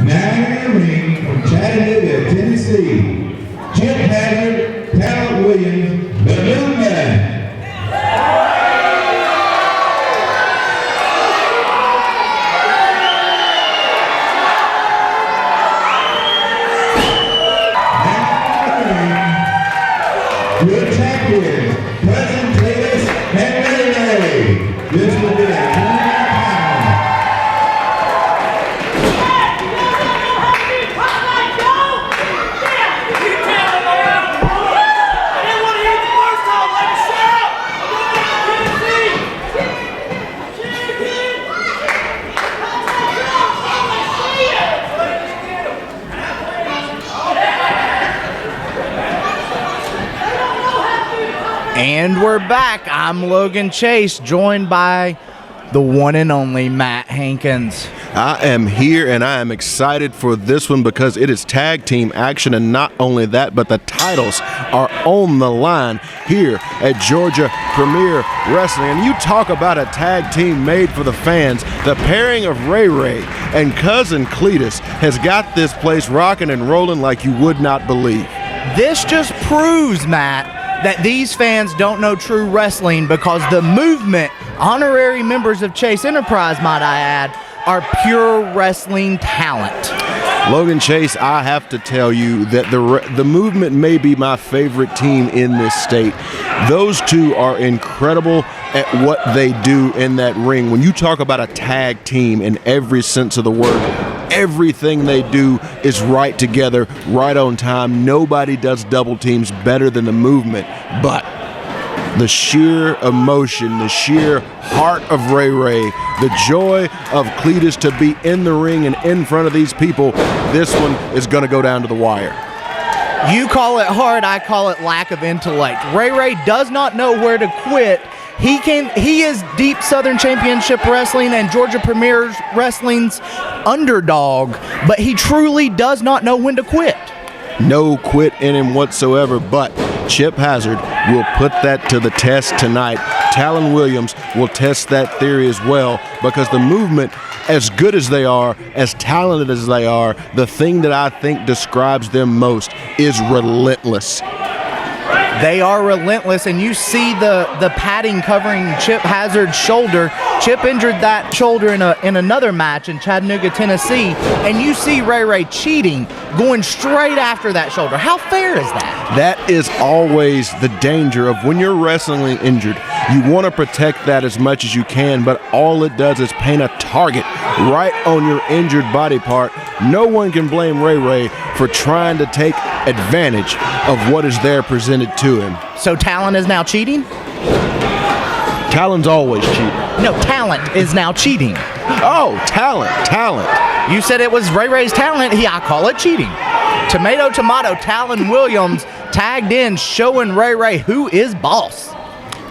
Now in the ring from Chattanooga, Tennessee, Chip Hazard, Talent Williams, the Movement. Your champions, Cuzin, Cletus, and Ray. This will be a 29 pound. And we're back. I'm Logan Chase, joined by the one and only Matt Hankins. I am here and I am excited for this one because it is tag team action, and not only that, but the titles are on the line here at Georgia Premier Wrestling. And you talk about a tag team made for the fans. The pairing of Ray and Cousin Cletus has got this place rocking and rolling like you would not believe. This just proves, Matt, that these fans don't know true wrestling, because the Movement, honorary members of Chase Enterprise, might I add, are pure wrestling talent. Logan Chase, I have to tell you that the Movement may be my favorite team in this state. Those two are incredible at what they do in that ring. When you talk about a tag team in every sense of the word, everything they do is right together, right on time. Nobody does double teams better than the Movement, but the sheer emotion, the sheer heart of Ray, the joy of Cletus to be in the ring and in front of these people, this one is going to go down to the wire. You call it hard, I call it lack of intellect. Ray does not know where to quit. He is deep Southern Championship Wrestling and Georgia Premier Wrestling's underdog, but he truly does not know when to quit. No quit in him whatsoever, but Chip Hazard will put that to the test tonight. Talon Williams will test that theory as well, because the Movement, as good as they are, as talented as they are, the thing that I think describes them most is relentless. They are relentless, and you see the padding covering Chip Hazard's shoulder. Chip injured that shoulder in another match in Chattanooga, Tennessee, and you see Ray cheating, going straight after that shoulder. How fair is that? That is always the danger of when you're wrestling injured. You want to protect that as much as you can, but all it does is paint a target right on your injured body part. No one can blame Ray for trying to take advantage of what is there presented to him. So Talon is now cheating? Talon's always cheating. No, Talent is now cheating. Oh, talent. You said it was Ray's talent. I call it cheating. Tomato, Talon Williams tagged in, showing Ray who is boss.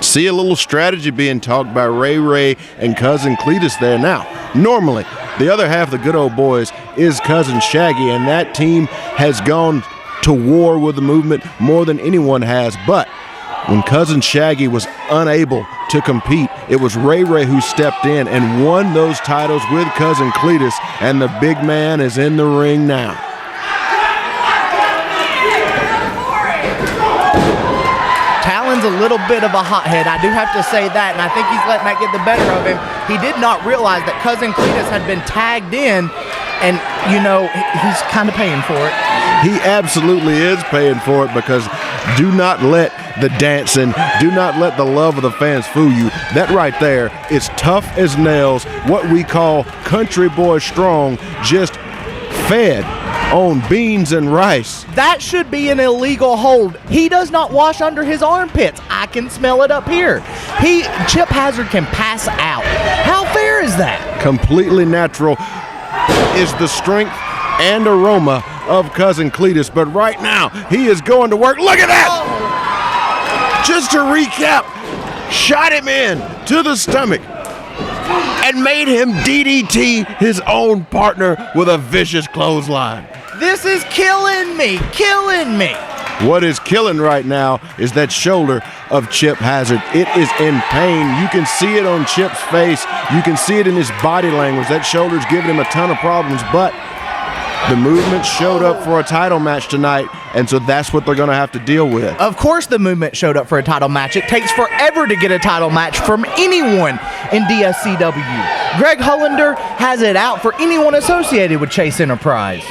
See a little strategy being talked by Ray and Cousin Cletus there. Now, normally, the other half of the good old boys is Cousin Shaggy, and that team has gone to war with the Movement more than anyone has. But when Cousin Shaggy was unable to compete, it was Ray who stepped in and won those titles with Cousin Cletus, and the big man is in the ring now. Talon's a little bit of a hothead, I do have to say that, and I think he's letting that get the better of him. He did not realize that Cousin Cletus had been tagged in, and, he's kind of paying for it. He absolutely is paying for it, because do not let the dancing, do not let the love of the fans fool you. That right there is tough as nails, what we call country boy strong, just fed on beans and rice. That should be an illegal hold. He does not wash under his armpits. I can smell it up here. Chip Hazard can pass out. How fair is that? Completely natural is the strength and aroma of Cousin Cletus, but right now he is going to work. Look at that! Oh. Just to recap, shot him in to the stomach and made him DDT his own partner with a vicious clothesline. This is killing me. What is killing right now is that shoulder of Chip Hazard. It is in pain. You can see it on Chip's face. You can see it in his body language. That shoulder's giving him a ton of problems, but The movement showed up for a title match tonight, and so that's what they're going to have to deal with. Of course the movement showed up for a title match. It takes forever to get a title match from anyone in DSCW. Greg Hollander has it out for anyone associated with Chase Enterprise.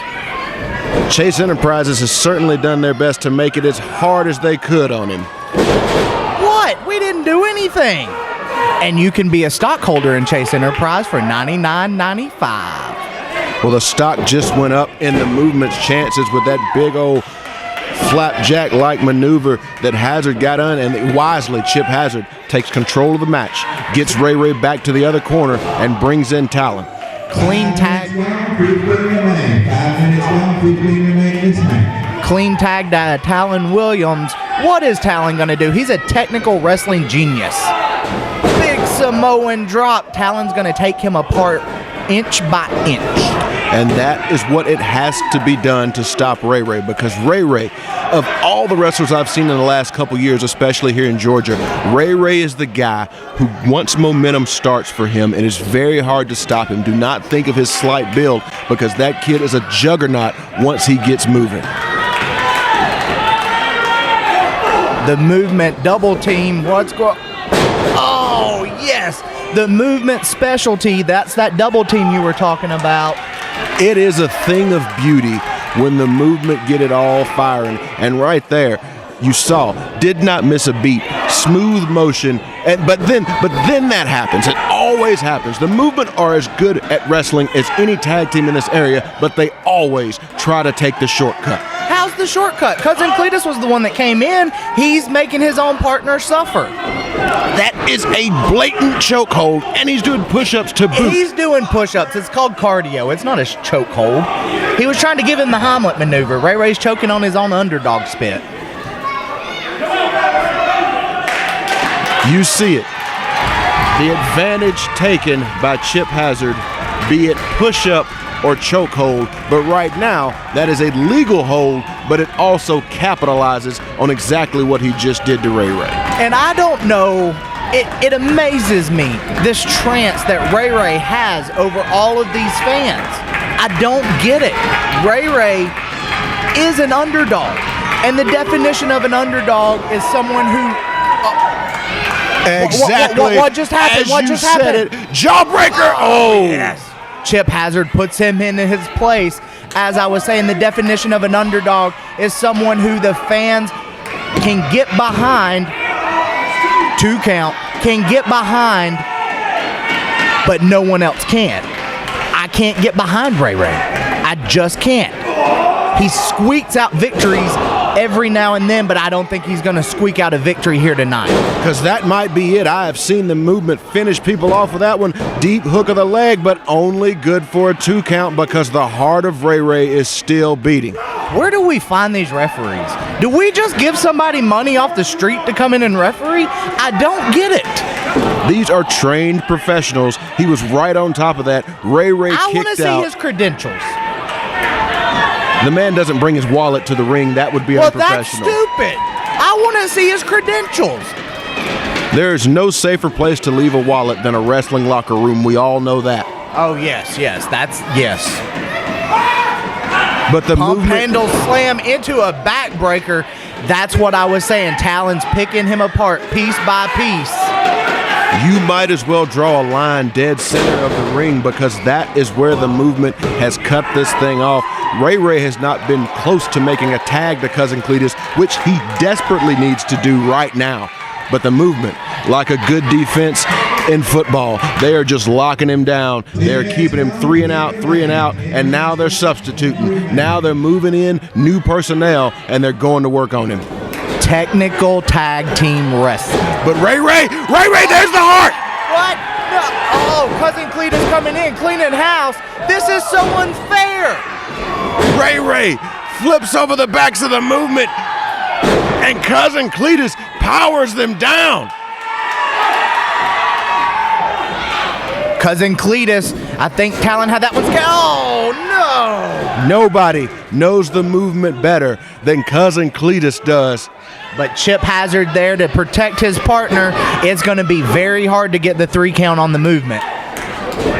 Chase Enterprises has certainly done their best to make it as hard as they could on him. What? We didn't do anything. And you can be a stockholder in Chase Enterprise for $99.95. Well, the stock just went up in the movement's chances with that big old flapjack-like maneuver that Hazard got on, and wisely Chip Hazard takes control of the match, gets Ray Ray back to the other corner, and brings in Talon. Clean tag. 5 minutes gone, 15 remaining this match. Clean tag to Talon Williams. What is Talon going to do? He's a technical wrestling genius. Big Samoan drop. Talon's going to take him apart inch by inch. And that is what it has to be done to stop Ray Ray, because Ray Ray, of all the wrestlers I've seen in the last couple years, especially here in Georgia, Ray Ray is the guy who, once momentum starts for him, it is very hard to stop him. Do not think of his slight build, because that kid is a juggernaut once he gets moving. The movement double team. What's going? Oh, yes. The movement specialty. That's that double team you were talking about. It is a thing of beauty when the movement get it all firing. And right there, you saw, did not miss a beat, smooth motion, but then that happens. It always happens. The movement are as good at wrestling as any tag team in this area, but they always try to take the shortcut. How's the shortcut? Cousin Cletus was the one that came in. He's making his own partner suffer. That is a blatant chokehold, and he's doing push-ups to boot. He's doing push-ups. It's called cardio. It's not a chokehold. He was trying to give him the Hamlet maneuver. Ray Ray's choking on his own underdog spit. You see it. The advantage taken by Chip Hazard, be it push-up or chokehold, but right now that is a legal hold, but it also capitalizes on exactly what he just did to Ray Ray. And I don't know, it amazes me, this trance that Ray Ray has over all of these fans. I don't get it. Ray Ray is an underdog, and the definition of an underdog is someone who... Exactly. What just happened? What just happened? Jawbreaker! Oh! Yes. Chip Hazard puts him in his place. As I was saying, the definition of an underdog is someone who the fans can get behind, 2 count, can get behind, but no one else can. I can't get behind Ray Ray. I just can't. He squeaks out victories every now and then, but I don't think he's going to squeak out a victory here tonight. Because that might be it. I have seen the movement finish people off with that one. Deep hook of the leg, but only good for a 2 count because the heart of Ray Ray is still beating. Where do we find these referees? Do we just give somebody money off the street to come in and referee? I don't get it. These are trained professionals. He was right on top of that. Ray Ray kicked out. I want to see his credentials. The man doesn't bring his wallet to the ring. That would be unprofessional. Well, that's stupid. I want to see his credentials. There is no safer place to leave a wallet than a wrestling locker room. We all know that. Oh, yes. Yes. But the pump movement... handle slam into a backbreaker. That's what I was saying. Talon's picking him apart piece by piece. You might as well draw a line dead center of the ring because that is where the movement has cut this thing off. Ray Ray has not been close to making a tag to Cousin Cletus, which he desperately needs to do right now. But the movement, like a good defense in football, they are just locking him down. They're keeping him 3 and out, and now they're substituting. Now they're moving in new personnel, and they're going to work on him. Technical tag team wrestling. But Ray Ray, there's the heart! What? No. Oh, Cousin Cletus coming in, cleaning house. This is so unfair. Ray Ray flips over the backs of the movement, and Cousin Cletus powers them down. Cousin Cletus, I think Talon had that one. Oh, no. Nobody knows the movement better than Cousin Cletus does. But Chip Hazard there to protect his partner. It's going to be very hard to get the 3 count on the movement.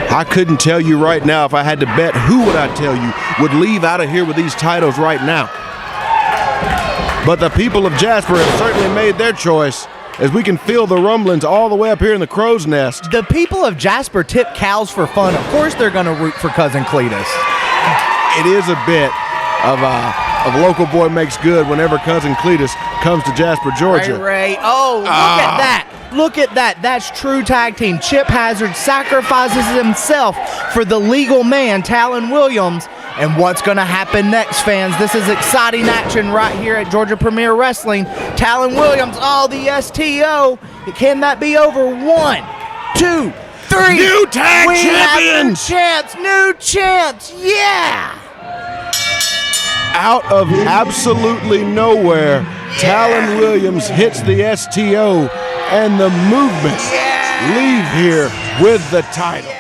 I couldn't tell you right now. If I had to bet, who would I tell you would leave out of here with these titles right now? But the people of Jasper have certainly made their choice, as we can feel the rumblings all the way up here in the crow's nest. The people of Jasper tip cows for fun. Of course they're going to root for Cousin Cletus. It is a bit of local boy makes good whenever Cousin Cletus comes to Jasper, Georgia. Ray. Oh, look at that. Look at that. That's true tag team. Chip Hazard sacrifices himself for the legal man, Talon Williams. And what's going to happen next, fans? This is exciting action right here at Georgia Premier Wrestling. Talon Williams, the STO. Can that be over? 1, 2, 3. New tag champions! New chance. Yeah! Out of absolutely nowhere, Talon Williams hits the STO, and the movement leave here with the title.